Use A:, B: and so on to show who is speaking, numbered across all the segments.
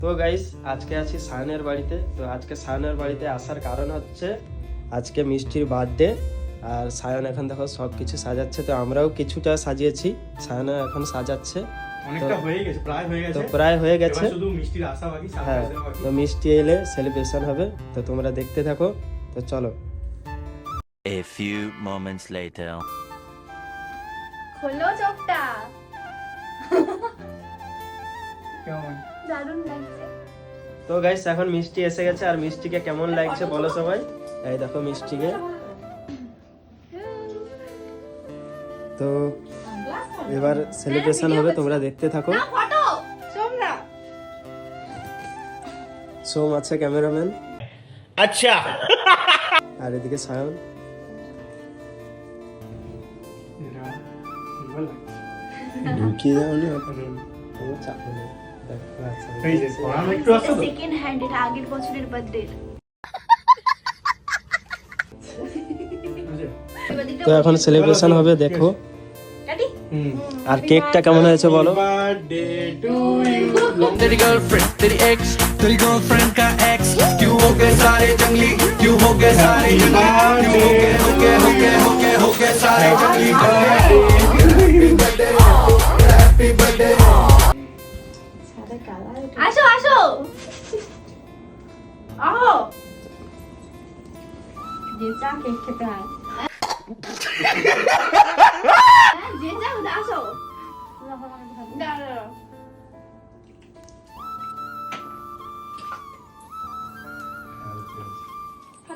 A: তো গাইস আজকে আছি সায়নের বাড়িতে। তো আজকে সায়নের বাড়িতে আসার কারণ হচ্ছে আজকে মিষ্টির বার্থডে, আর সায়ন এখন দেখো সব কিছু সাজাচ্ছে। তো আমরাও কিছুটা সাজিয়েছি, সায়নও এখন সাজাচ্ছে।
B: অনেকটা হয়ে গেছে, প্রায় হয়ে গেছে।
A: তো প্রায় হয়ে গেছে,
B: শুধু মিষ্টির আশা বাকি,
A: হ্যাঁ।
B: সারপ্রাইজ দেওয়া বাকি।
A: তো মিষ্টি এলে সেলিব্রেশন হবে, তো তোমরা দেখতে থাকো। তো চলো।
C: A few moments later.
D: খোলো চোখটা,
B: কেমন?
D: দারুণ লাগছে।
A: তো গাইস এখন মিষ্টি এসে গেছে, আর মিষ্টিকে কেমন লাগছে বলো সবাই। এই দেখো মিষ্টিকে। তো এবার সেলিব্রেশন হবে, তোমরা দেখতে থাকো।
D: না ফটো সোমরা,
A: সোম আছে ক্যামেরাম্যান,
B: আচ্ছা।
A: আর এদিকে সায়ন। ঢুকিয়ে যাও না, কোনো চাপ নেই। দেখো আছে।
B: এই যে পড়ানো একটু আছে তো।
D: সেকেন্ড হ্যান্ড, এটা আগের বছরের বার্থডে।
A: তো এখন সেলিব্রেশন হবে, দেখো।
D: রেডি?
A: আর কেকটা কেমন হয়েছে বলো।
B: Birthday to you.
E: तेरी गर्लफ्रेंड तेरी एक्स तेरी गर्लफ्रेंड का एक्स क्यों हो गए सारे जंगली क्यों हो गए सारे जंगली क्यों हो गए सारे जंगली हैप्पी बर्थडे
D: আসো আসো আহো, যে চা কেক খেতে হয়। যে চা আসো, দাঁড়াও।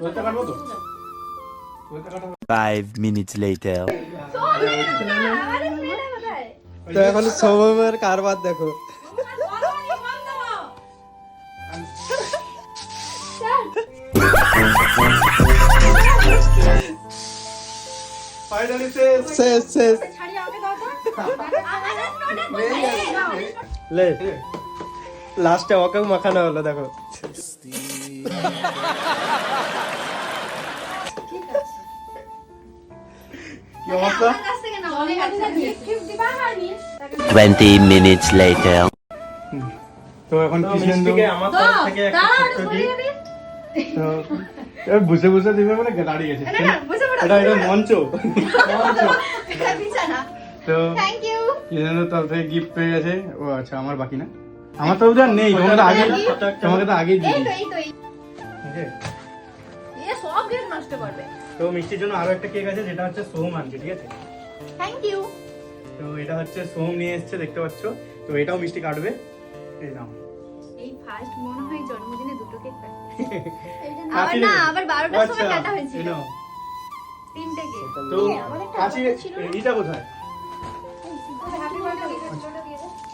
B: ওটা কাটবো তো? ওটা কাটবো।
C: 5 minutes later.
D: আরে মেয়েটা কোথায়?
A: তো এখন সৌমের কারবার দেখো।
B: ফাইনালি
A: শেষ শেষ লে, লাস্টে ওকেও মাখানো হলো দেখো।
B: কি অবস্থা?
C: 20 minutes later.
B: তো এখন
A: তো
B: কি সিদ্ধান্ত?
A: মিষ্টিকে আমার তরফ থেকে একটা ছোট্ট gift।
B: তো এবার বুঝে বুঝে দিবে মানে দাঁড়িয়ে গেছে। এটা মঞ্চ। তো সিদ্ধান্ত তরফ থেকে গিফট পেয়ে গেছে। ও আচ্ছা, আমার বাকি না, আমার তরফ থেকে আর নেই। তোমাকে তো আগেই দিয়ে দিয়েছি। Okay? তো মিষ্টির জন্য আরো একটা কেক আছে, যেটা হচ্ছে সোম আনছে, ঠিক আছে? তো এটা হচ্ছে সোম নিয়ে এসেছে, দেখতে পাচ্ছ। তো এটাও মিষ্টি কাটবে। এই নাও।
D: এই ফার্স্ট মনে হয় জন্মদিনে দুটো কেক কাটে। আবার
B: কাটি
D: না,
B: নেবে?
D: আবার 12টার সময় কাটা
B: এই
D: হয়েছিল
B: নাও।
D: তিনটে কেক।
B: তো কাছি এইটা কোথায়?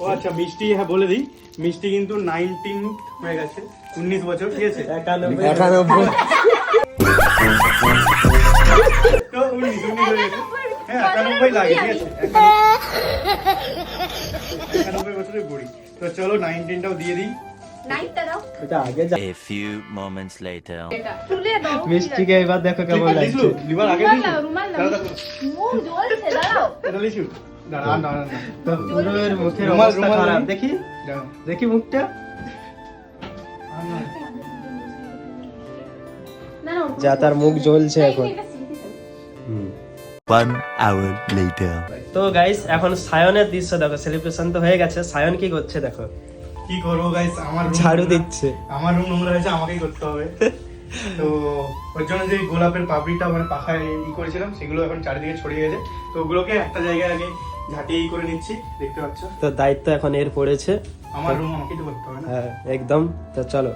B: ও আচ্ছা, মিষ্টি, হ্যাঁ বলে দিই, মিষ্টি কিন্তু 19 হয়ে গেছে, 19 বছর, ঠিক আছে?
A: 91
B: তো 19 হয়ে গেছে। হ্যাঁ 91 লাগে, ঠিক আছে? 91 বছরের বুড়ি। তো চলো 19টাও দিয়ে দিই।
D: নাইটটা দাও,
A: এটা আগে যা।
C: A few moments later.
D: তুলে দাও।
A: মিষ্টিকে এবার দেখো কেমন লাগছে।
B: লিচু, লিভার আগে
D: রুমাল
B: দিই।
D: নাও, রুমাল নাও। মুখ জ্বলছে, দাঁড়াও।
B: এটা লিচু। দাঁড়া দাঁড়া।
A: তো পুরো এর মুখের
B: রুমাল,
A: অবস্থা
B: রুমাল
A: খারাপ।
B: নেই?
A: দেখি
B: দাঁড়া।
A: দেখি মুখটা।
D: না, না,
A: যা তার মুখ জ্বলছে এখন।
D: এটা স্মৃতি থাকবে।
C: 1 hour later.
A: তো গাইস এখন সায়নের দৃশ্য দেখো। সেলিব্রেশন তো হয়ে গেছে, সায়ন কি করছে দেখো।
B: কি করবো গাইস, আমার room
A: ঝাড়ু
B: নোংরা।
A: দিচ্ছে।
B: আমার রুম নোংরা হয়েছে, আমাকেই করতে হবে। তো ওর জন্য যে গোলাপের পাপড়িটা মানে পাখায় করেছিলাম, সেগুলো এখন চারিদিকে ছড়িয়ে গেছে। তো ওগুলোকে একটা জায়গায় আগে ঝাঁটিয়ে করে নিচ্ছি, দেখতে পাচ্ছ।
A: তো দায়িত্ব এখন এর পড়েছে।
B: আমার রুম আমাকেই তো করতে হবে না?
A: হ্যাঁ একদম। তো চলো।